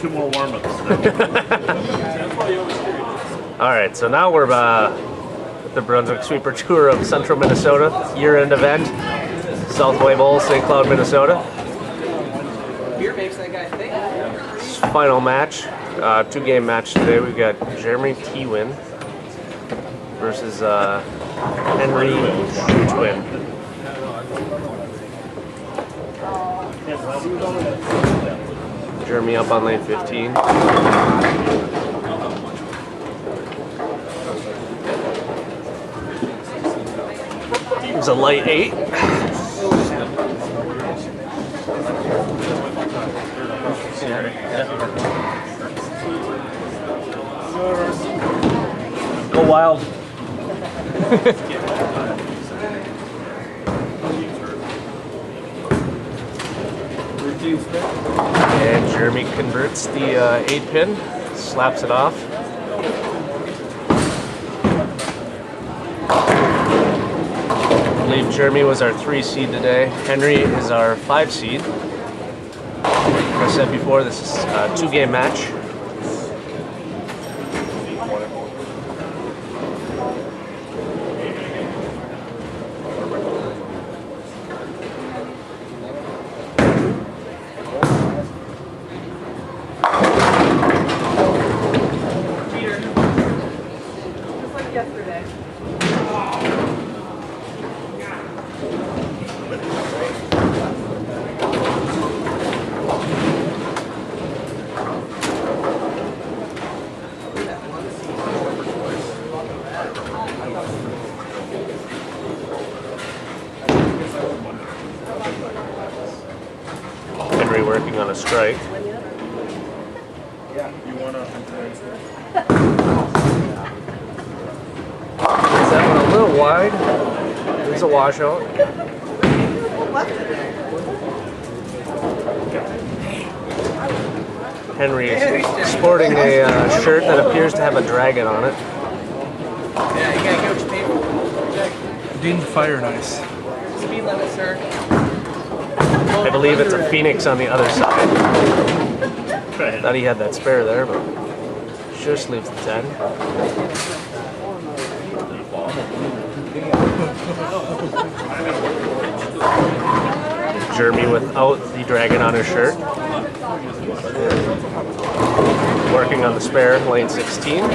2 more warm-ups. All right, so now we're at the Brunswick Sweeper Tour of Central Minnesota, year-end event, Southway Bowl, St. Cloud, Minnesota. Beer makes that guy think. Final match, 2-game match today. We've got Jeremy Twin versus Henry Twin. Jeremy up on lane 15. It's a light 8. Go wild. And Jeremy converts the 8-pin, slaps it off. I believe Jeremy was our 3 seed today. Henry is our 5 seed. Like I said before, this is a 2-game match. Henry working on a strike. Is that one a little wide? There's a washout. Henry is sporting a shirt that appears to have a dragon on it. Yeah, you gotta get what you pay for. Dean Fire and Ice. Speed limit, sir. I believe it's a Phoenix on the other side. Thought he had that spare there, but just leaves the 10. Jeremy without the dragon on his shirt. Working on the spare, lane 16.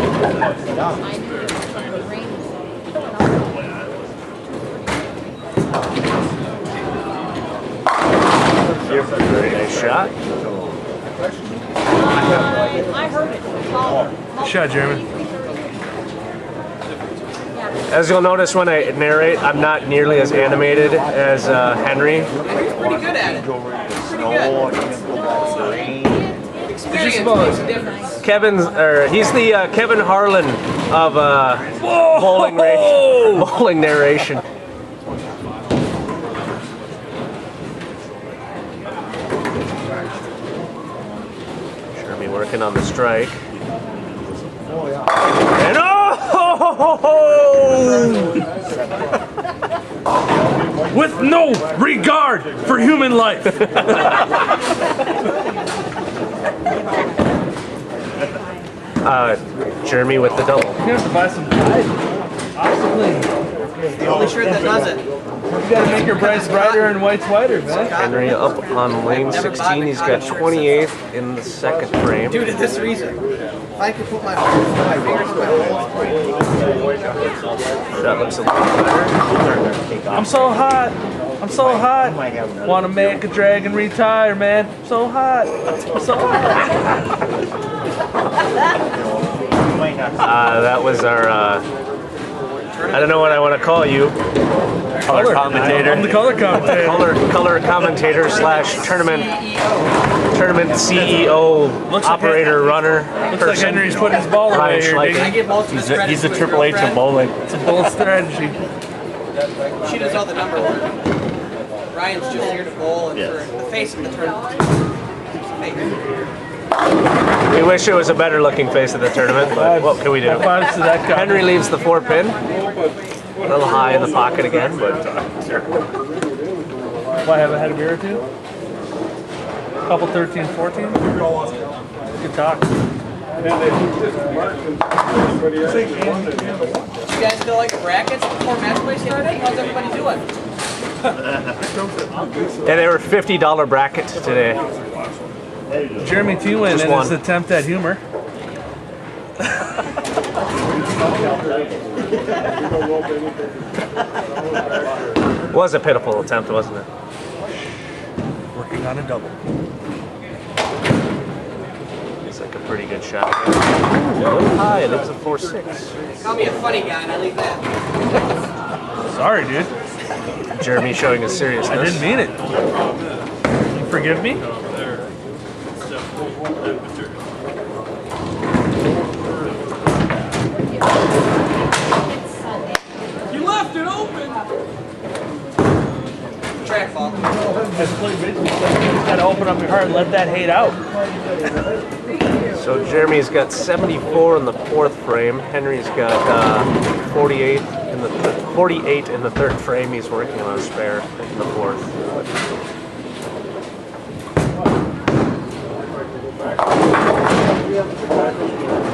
Very nice shot. Shot, Jeremy. As you'll notice when I narrate, I'm not nearly as animated as Henry. Pretty good at it. Pretty good. Experience makes a difference. He's the Kevin Harlan of bowling narration. Jeremy working on the strike. And With no regard for human life. Jeremy with the double. You have to buy some Tide. The only shirt that does it. You gotta make your brights brighter and whites whiter, man. Henry up on lane 16. He's got 28th in the second frame. Due to this reason. If I could put my fingers in my hole. That looks a little better. I'm so hot. I'm so hot. Want to make a dragon retire, man. I'm so hot. I'm so hot. That was our, I don't know what I want to call you. Color commentator. I'm the color commentator. Color commentator slash tournament CEO, operator, runner. Looks like Henry's putting his ball away here, Schleicher. I give most of his credit He's a to Triple H of bowling. It's a bold strategy. She does all the number work. Ryan's just here to bowl and for the face of the tournament. We wish it was a better looking face of the tournament, but what can we do? Henry leaves the 4-pin. A little high in the pocket again, but... Why, have I had a beer or two? Couple 13, 14? Good talk. You guys still like brackets before match play started? How's everybody doing? Yeah, they were $50 brackets today. Jeremy T-Win Just in one. his attempt at humor. Was a pitiful attempt, wasn't it? Working on a double. It's like a pretty good shot. A little high, it leaves a 4-6. Call me a funny guy and I leave that. Sorry, dude. Jeremy showing his seriousness. I didn't mean it. You forgive me? You left it open! Track ball. You gotta open up your heart and let that hate out. So Jeremy's got 74 in the fourth frame. Henry's got 48 in the 48 in the third frame. He's working on a spare in the fourth.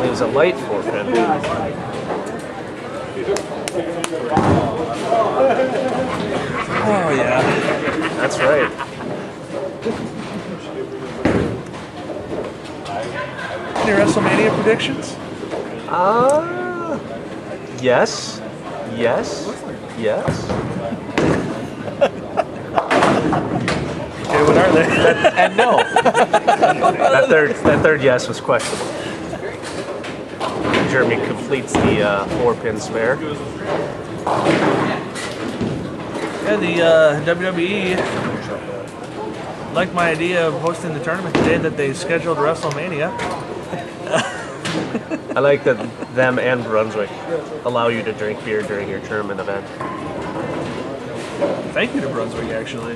Leaves a light for Henry. Oh yeah. That's right. Any WrestleMania predictions? Yes. Yes. Yes. Okay, what are they? And no. that third yes was questionable. Jeremy completes the 4-pin spare. Yeah, the WWE liked my idea of hosting the tournament today that they scheduled WrestleMania. I like that them and Brunswick allow you to drink beer during your tournament event. Thank you to Brunswick, actually.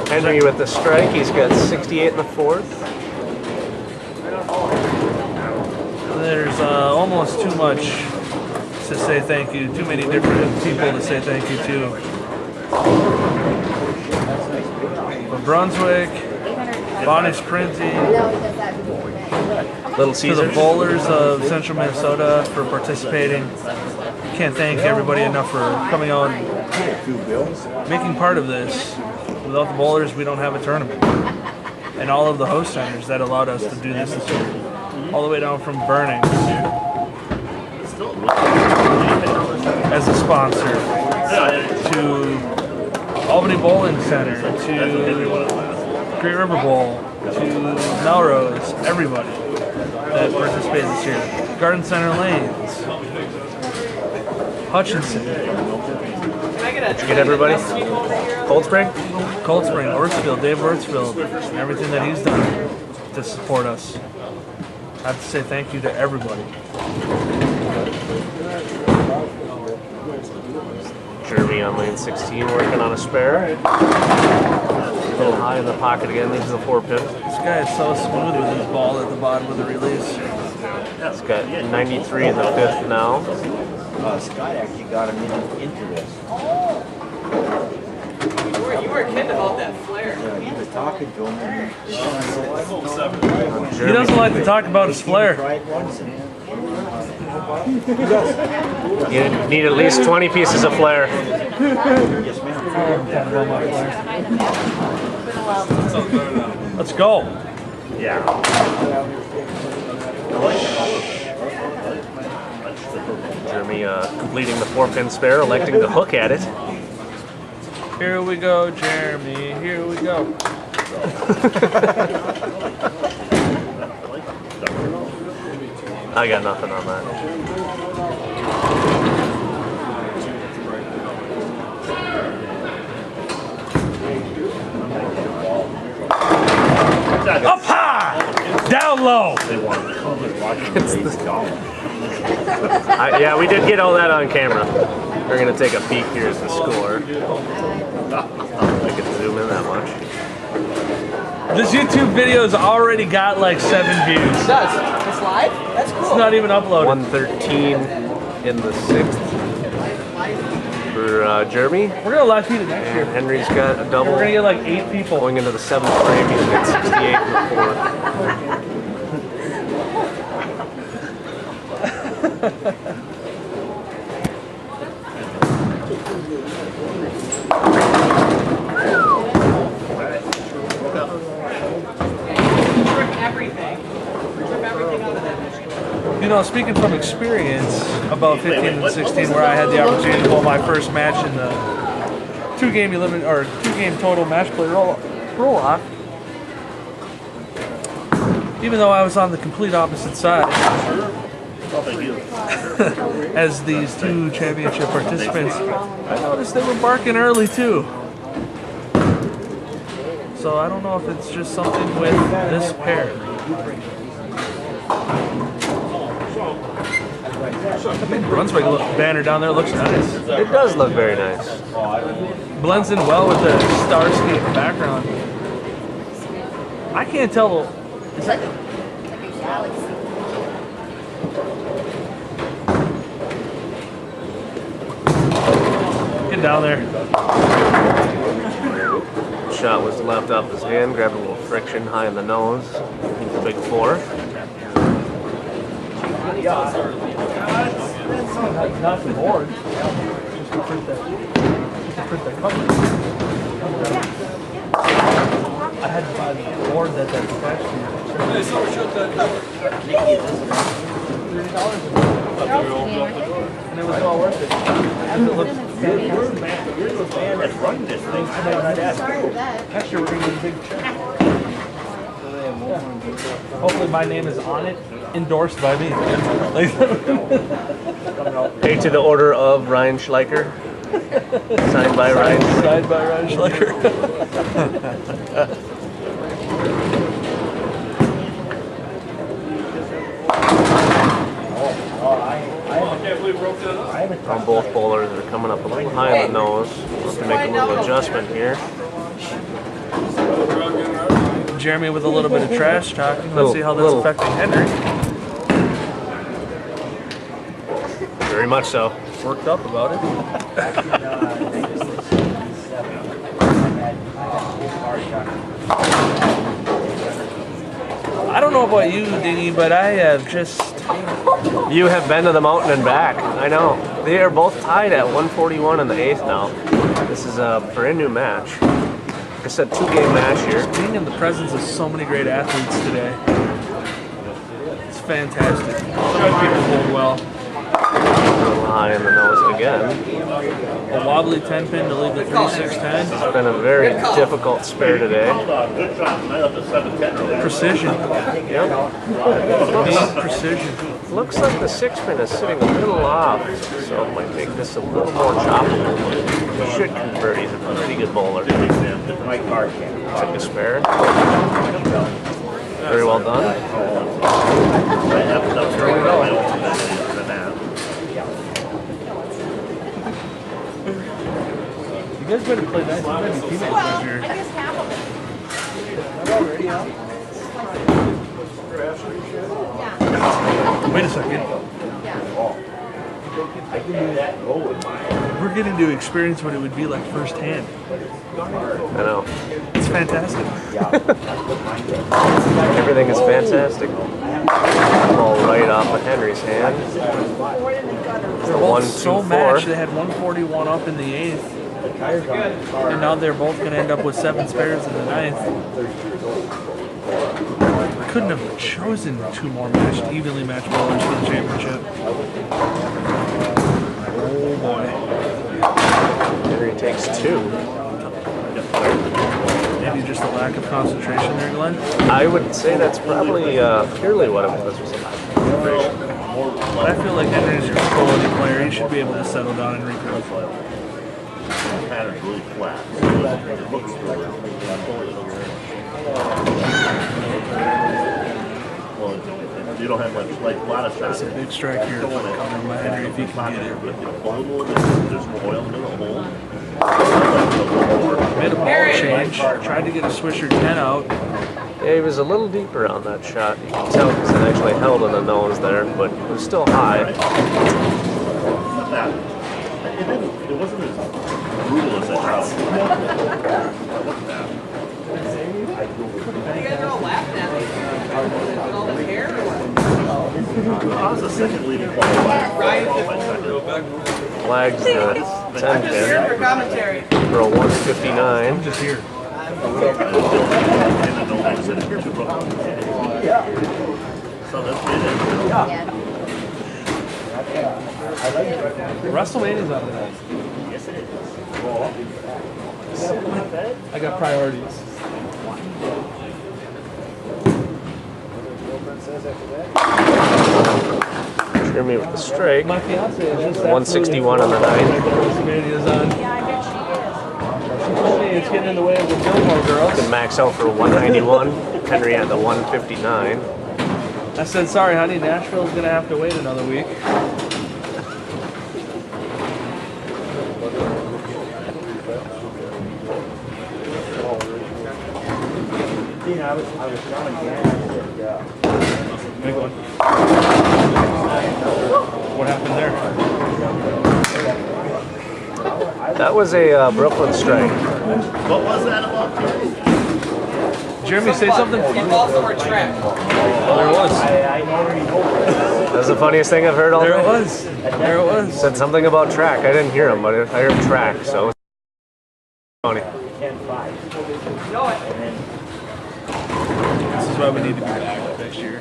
Henry with the strike, he's got 68 in the fourth. There's almost too much to say thank you. Too many different people to say thank you to. From Brunswick, Bonnie's Printing, Little to Caesars. the bowlers of Central Minnesota for participating. Can't thank everybody enough for coming out and making part of this. Without the bowlers, we don't have a tournament. And all of the host centers that allowed us to do this year. All the way down from Burnings as a sponsor, to Albany Bowling Center, to Great River Bowl, to Melrose, everybody that participated this year. Garden Center Lanes, Hutchinson, Can I get a Get everybody? Cold Spring? Cold Spring, Ortsfield, Dave Ortsfield, and everything that he's done to support us. I have to say thank you to everybody. Jeremy on lane 16 working on a spare. A little high in the pocket again, leaves the 4-pin. This guy is so smooth with his ball at the bottom of the release. He's got 93 in the fifth now. Scott actually got him into this. You were kidding about that flare. He was talking to him. And He doesn't like to talk about his flair. tried once and You need at least 20 pieces of flair. yes, ma'am. Let's go. Yeah. Jeremy completing the 4-pin spare, electing to hook at it. Here we go, Jeremy. Here we go. I got nothing on that. Up high, down low. Yeah, we did get all that on camera. We're gonna take a peek here at the score. I can zoom in that much. This YouTube video's already got like 7 views. It does. It's live? That's cool. It's not even uploaded. 113 in the sixth. for Jeremy. We're gonna live feed it next year. And Henry's got a double. We're gonna get like 8 people. Going into the 7th frame, he's got 68 in the 4th. You know, speaking from experience, about 15 and 16, where I had the opportunity to bowl my first match in the 2-game total match play roll-off. Even though I was on the complete opposite side, as these 2 championship participants, I noticed they were barking early too. So I don't know if it's just something with this pair. The big Brunswick banner down there looks nice. It does look very nice. Blends in well with the Starscape background. I can't tell. Is that? Get down there. Shot was left off his hand, grabbed a little friction high in the nose. He's a big 4. Not the board. Just to print that cover. I had to buy the board that's attached to it. And it was all worth it. Because it looks good. You're the man that's running this thing. Next year we're going to get a big check. Hopefully my name is on it, endorsed by me. Hey, to the order of Ryan Schleicher. Signed by Ryan. Signed by Ryan Schleicher. Both bowlers are coming up a little high on the nose. We'll have to make a little adjustment here. Jeremy with a little bit of trash talking. Let's see how that's affecting Henry. Very much so. Worked up about it. I don't know about you, Dingy, but I have just... You have been to the mountain and back. I know. They are both tied at 141 in the 8th now. This is a brand new match. Like I said, 2-game match here. Being in the presence of so many great athletes today. It's fantastic. People hold well. A little high in the nose again. A wobbly 10 pin to leave the 3-6-10. It's been a very difficult spare today. Precision. Yep. Precision. Looks like the 6-pin is sitting a little off, so it might make this a little more choppable. He should convert. He's a pretty good bowler. Took a spare. Very well done. You guys better play nice. You better be teammates this year. Wait a second. We're getting to experience what it would be like firsthand. I know. It's fantastic. Everything is fantastic. Ball right off of Henry's hand. They're both so matched. They had 141 up in the 8th. And now they're both going to end up with 7 spares in the 9th. Couldn't have chosen 2 more evenly matched bowlers for the championship. Oh boy. Henry takes 2. Maybe just a lack of concentration there, Glenn? I would say that's probably purely what it was a lack of concentration. But I feel like Henry's your quality player. He should be able to settle down and regroup. The pattern's really flat. It looks really well, you don't have much, like a lot of shots. That's a big strike here coming by Henry if he can get it. There's more oil in the hole. Made a ball change, tried to get a Swisher 10 out. Yeah, he was a little deeper on that shot. You can tell because it actually held on the nose there, but it was still high. It wasn't as the house. You guys are all laughing at me. Is it all the hair or what? I was the second leading qualifier. Ryan, Flags the 10 just here pin for commentary. for a 159. Just here. So that's it. WrestleMania's on tonight. Yes, it is. I got priorities. Jeremy with the strike. My fiance is just 161 on the 9. WrestleMania's on. Yeah, I bet she is. She told me it's getting in the way of the Gilmore Girls. Can max out for 191. Henry at the 159. I said, sorry, honey, Nashville's gonna have to wait another week. I was telling Dan, Big one. What happened there? That was a Brooklyn strike. What was that about? Jeremy, say something. You also were track. There it was. That's the funniest thing I've heard all There it day. was. There it was. Said something about track. I didn't hear him, but I heard track, so it's funny. You know it. This is why we need to be back next year.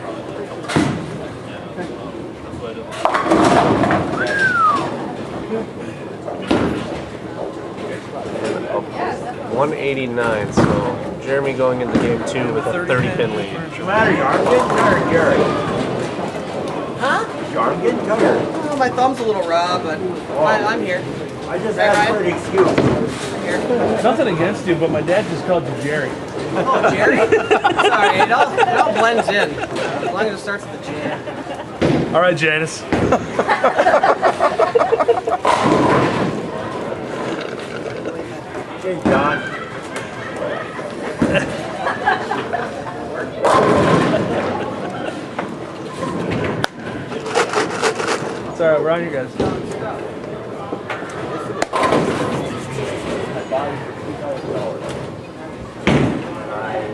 189, so Jeremy going into game 2 with a 30-pin lead. what's the matter, Yarmkin? Or Gary? Huh? Yarmkin, come here. Oh, my thumb's a little raw, but I'm here. I just Hey, asked Ryan. for an excuse. I'm here. Nothing against you, but my dad just called you Jerry. Oh, Jerry? Sorry, it all blends in. As long as it starts with a J. All right, Janice. Hey, John. It's all right, we're on you guys.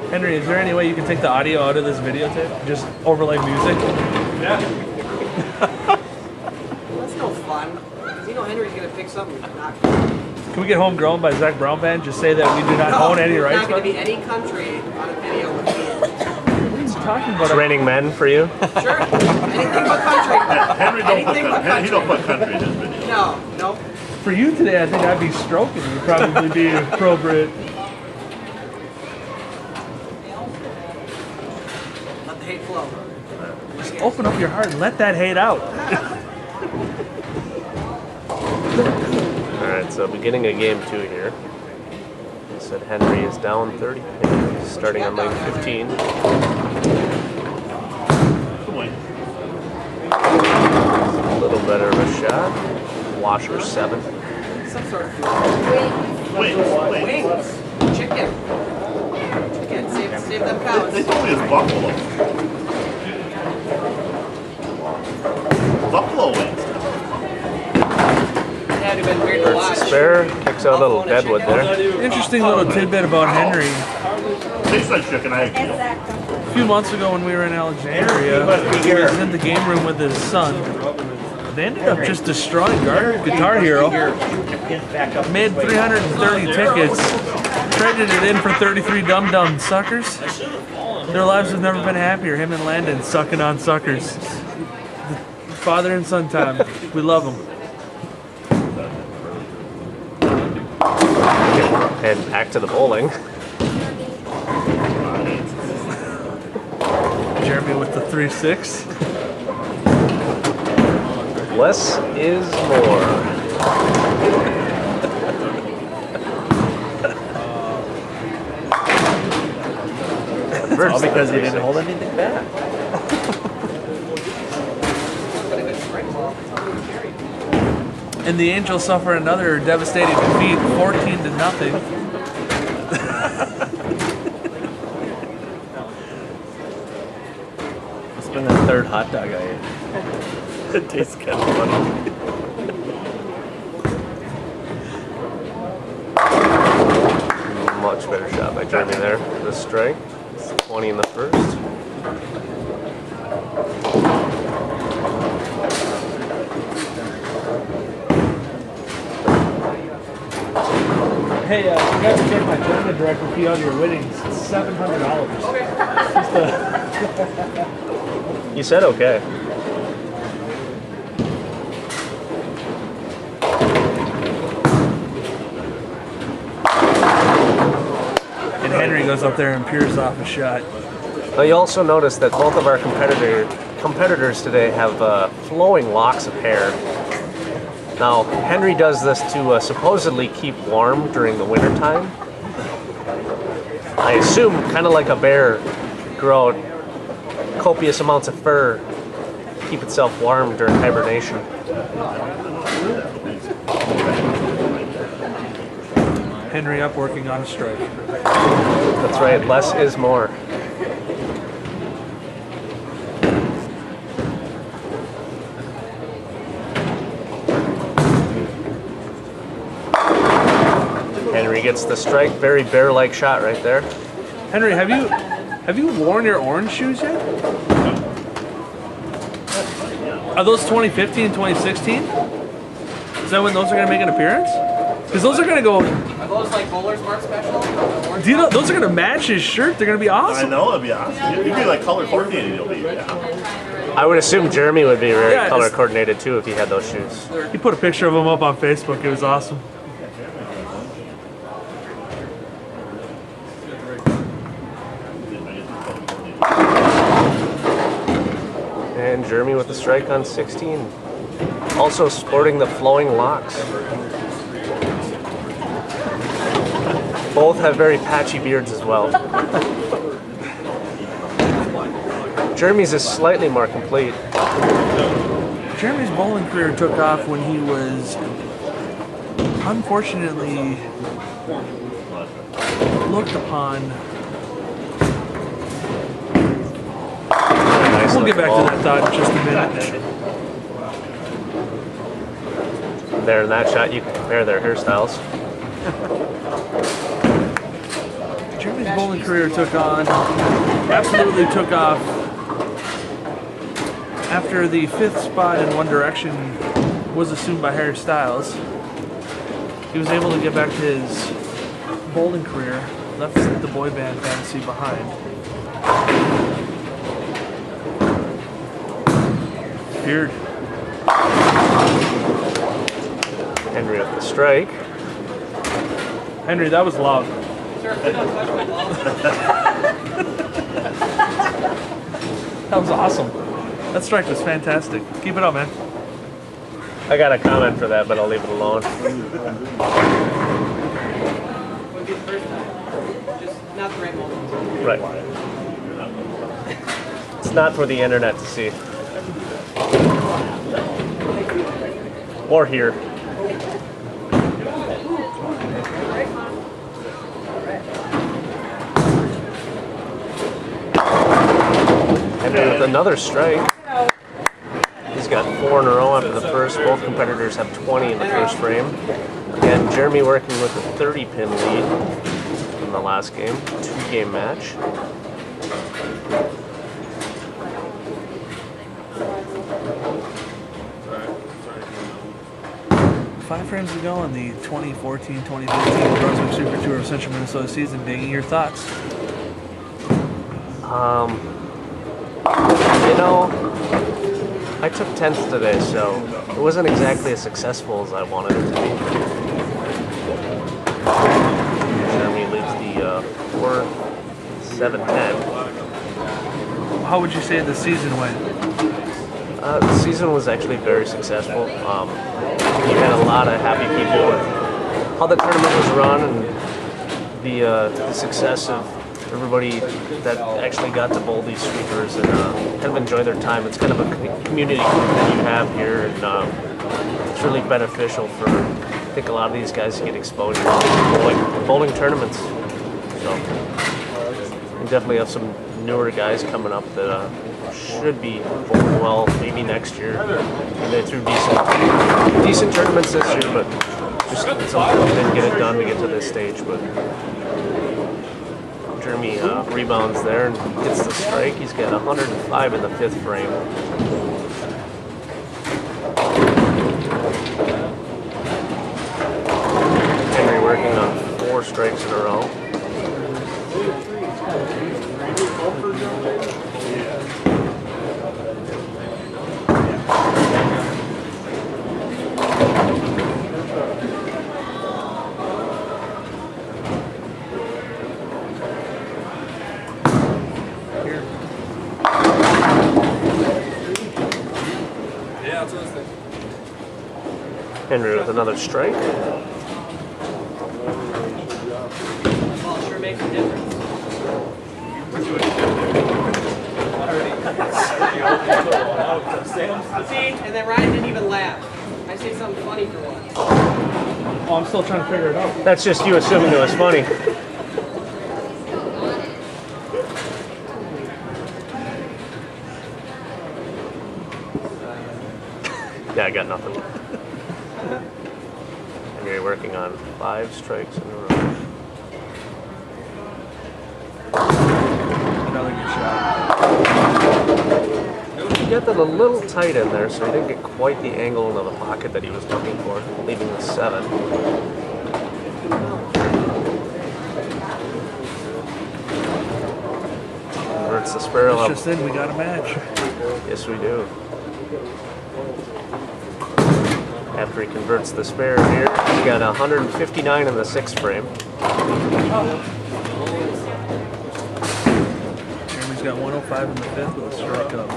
Henry, is there any way you can take the audio out of this videotape? Just overlay music? That's no fun. Because you know Henry's going to pick something not Can we get Homegrown by Zach Brown Band? Just say that we do not own any there's rights. not going to be any country on a video with me. What are you talking about? Training men for you? Sure. Anything but country. Henry don't put Anything but he don't country. put country in his video. No. For you today, I think I'd be stroking you. Probably be appropriate. Let the hate flow. Just open up your heart and let that hate out. Alright, so beginning of game 2 here. I said Henry is down 30 pins, starting on lane 15. Good win. A little better of a shot. Washer 7. Some sort of Wings. wings. Chicken. Save them cows. They told me it's buffalo. Buffalo wings. It had to have been weird to Hurts watch. the spare, kicks out a little deadwood there. Interesting little tidbit about Henry. Tastes like chicken. I agree. A few months ago when we were in Alexandria, he was in the game room with his son. They ended up just destroying Guitar Hero. Made 330 tickets, traded it in for 33 dum-dum suckers. Their lives have never been happier, him and Landon sucking on suckers. Father and son time. We love them. And back to the bowling. Jeremy with the 3-6. Less is more. All because he didn't hold anything back. And the Angels suffer another devastating defeat, 14-0. It's been the third hot dog I ate. It tastes kind of funny. Much better shot by Jeremy there. The strike. 20 in the first. Hey, you guys can take my tournament director fee on your winnings. It's $700. You said okay. And Henry goes up there and peers off a shot. Now you also notice that both of our competitors today have flowing locks of hair. Now, Henry does this to supposedly keep warm during the winter time. I assume, kind of like a bear, grow copious amounts of fur, keep itself warm during hibernation. Henry up working on a strike. That's right, less is more. Henry gets the strike, very bear-like shot right there. Henry, have you worn your orange shoes yet? Are those 2015 and 2016? Is that when those are going to make an appearance? Because those are going to go... Are those like Bowler's Mark special? Do you know, those are going to match his shirt. They're going to be I awesome. know, it'd be awesome. You'd be like color coordinated, you'll be. Yeah. I would assume Jeremy would be very Yeah, color it's- coordinated too if he had those shoes. He put a picture of him up on Facebook. It was awesome. And Jeremy with the strike on 16. Also sporting the flowing locks. Both have very patchy beards as well. Jeremy's is slightly more complete. Jeremy's bowling career took off when he was unfortunately looked upon. Nice We'll get looking back ball. to that thought in just a minute. There in that shot, you can compare their hairstyles. Jeremy's bowling career absolutely took off after the 5th spot in One Direction was assumed by Harry Styles. He was able to get back to his bowling career, left the boy band fantasy behind. Beard. Henry with the strike. Henry, that was loud. That was awesome. That strike was fantastic. Keep it up, man. I got a comment for that, but I'll leave it alone. Would be the first time. Just not the right moment. Right. It's not for the internet to see. Or hear. Henry with another strike. He's got 4 in a row after the first. Both competitors have 20 in the first frame. Again, Jeremy working with a 30-pin lead in the last game. 2-game match. Five frames to go in the 2014-2015 Brunswick Super Tour of Central Minnesota season. Dingy, your thoughts? You know, I took 10th today, so it wasn't exactly as successful as I wanted it to be. Jeremy leads the 4-7-10. How would you say the season went? The season was actually very successful. We had a lot of happy people with how the tournament was run and the success of everybody that actually got to bowl these sweepers and kind of enjoy their time. It's kind of a community that you have here, and it's really beneficial for, I think, a lot of these guys to get exposure to bowling tournaments. So we definitely have some newer guys coming up that should be bowling well maybe next year. And they threw decent tournaments this year, but just sometimes didn't get it done to get to this stage. But Jeremy rebounds there and gets the strike. He's got 105 in the 5th frame. Henry working on 4 strikes in a row. Henry with another strike. Ball sure makes a difference. See, and then Ryan didn't even laugh. I say something funny for once. Oh, I'm still trying to figure it out. That's just you assuming it was funny. Yeah, I got nothing. Henry working on 5 strikes in a row. Another good shot. He got that a little tight in there, so he didn't get quite the angle into the pocket that he was looking for, leaving the 7. Converts the spare It's level. just in, we got a match. Yes, we do. After he converts the spare here, he's got 159 in the 6th frame. Jeremy's got 105 in the 5th with a strike up.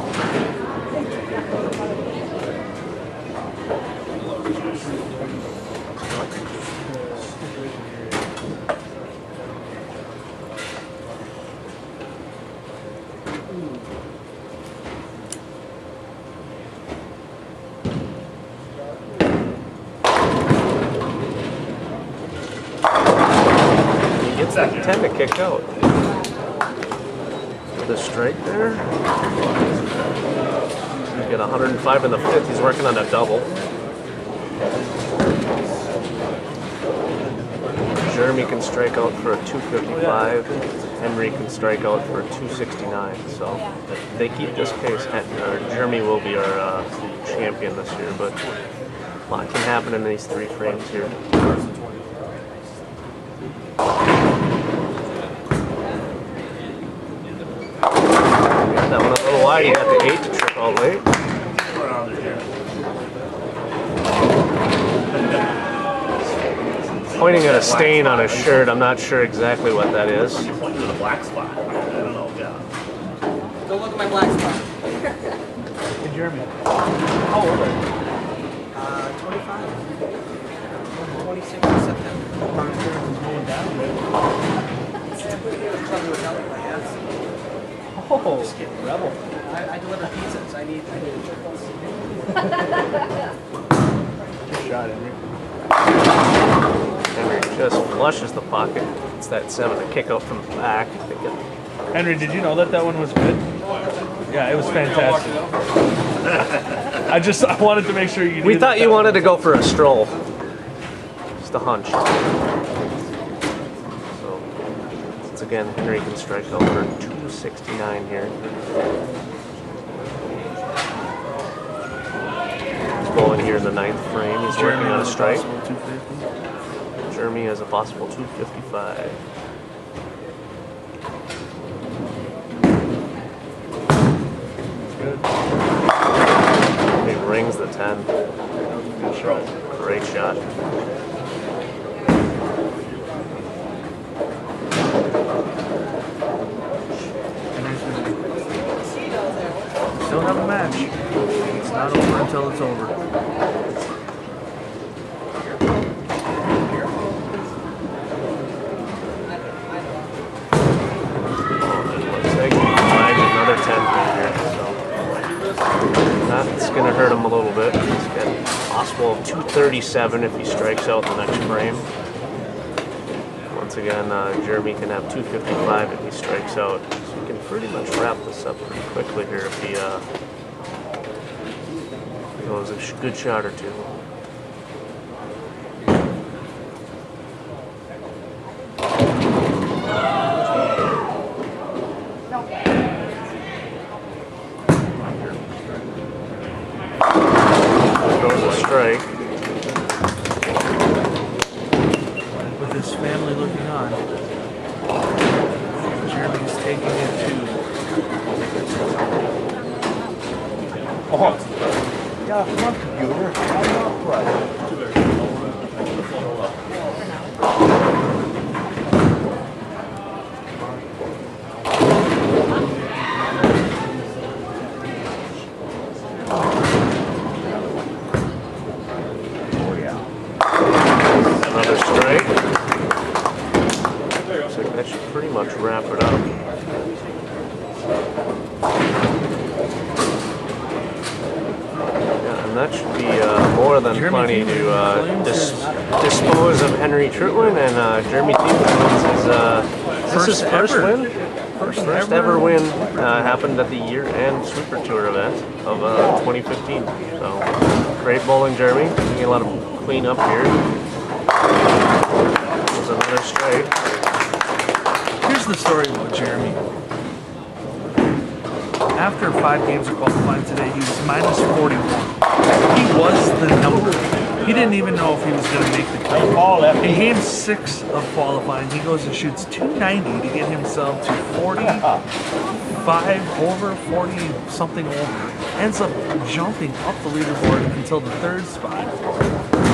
He gets that 10 to kick out. With a strike there. He's got 105 in the 5th. He's working on a double. Jeremy can strike out for a 255. Henry can strike out for a 269. So if they keep this pace, Jeremy will be our champion this year. But a lot can happen in these 3 frames here. Got that one a little wide. He got the 8 to trip out late. Pointing at a stain on his shirt. I'm not sure exactly what that is. Pointing to the black spot. I don't know, yeah. Don't look at my black spot. Hey, Jeremy. How old are you? 25. 26 in September. Probably is going down. Oh, rebel. I deliver pizzas. I need triples. Good shot, Henry. Henry just flushes the pocket. It's that 7 to kick out from the back. Henry, did you know that one was good? Yeah, it was fantastic. I wanted to make sure you knew. We thought you wanted to go for a stroll. Just a hunch. So, once again, Henry can strike out for 269 here. He's bowling here in the 9th frame. He's working on a strike. Jeremy has a possible 255. He rings the 10. Good shot. Great shot. Still have a match. It's not over until it's over. Looks like another 10 here, so that's going to hurt him a little bit. He's got a possible of 237 if he strikes out the next frame. Once again, Jeremy can have 255 if he strikes out. So we can pretty much wrap this up pretty quickly here if he goes a good shot or two. taking it to. Yeah, come on, computer. I'm not right. Oh, yeah. Another strike. Looks like that should pretty much wrap it up. Yeah, and that should be more than plenty to dispose of Henry Trutwin, and Jeremy Thieme wins his first win. First ever win happened at the year-end Sweeper Tour event of 2015. So great bowling, Jeremy. Doing a lot of cleanup here. There's another strike. Here's the story about Jeremy. After 5 games of qualifying today, he was minus 41. He was the number. He didn't even know if he was going to make the cut. In game 6 of qualifying, he goes and shoots 290 to get himself to 45 over, 40 something over. Ends up jumping up the leaderboard until the 3rd spot,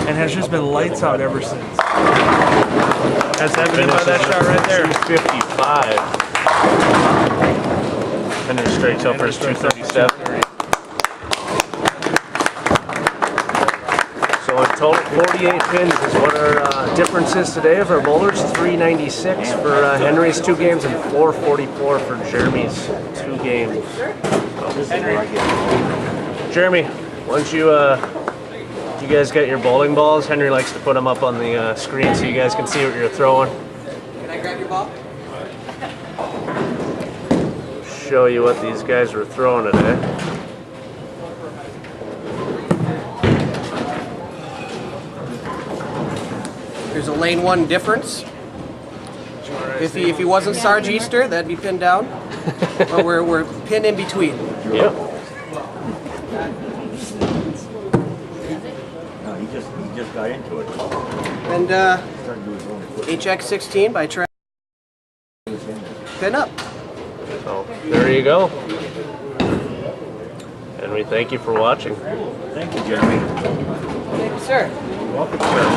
and has just been lights out ever since. That's evident by that shot right there. 255. Henry strikes out for his 237. So in total, 48 pins is what our difference is today of our bowlers. 396 for Henry's 2 games and 444 for Jeremy's 2 games. Jeremy, once you guys get your bowling balls, Henry likes to put them up on the screen so you guys can see what you're throwing. Can I grab your ball? Show you what these guys were throwing today. There's a lane 1 difference. If he wasn't Sarge Easter, that'd be pinned down. But we're pinned in between. Yep. No, he just got into it. And Started doing his own foot. HX16 by Trent. Pin up. So there you go. And we thank you for watching. Thank you, Jeremy. Thank you, sir. Welcome, sir.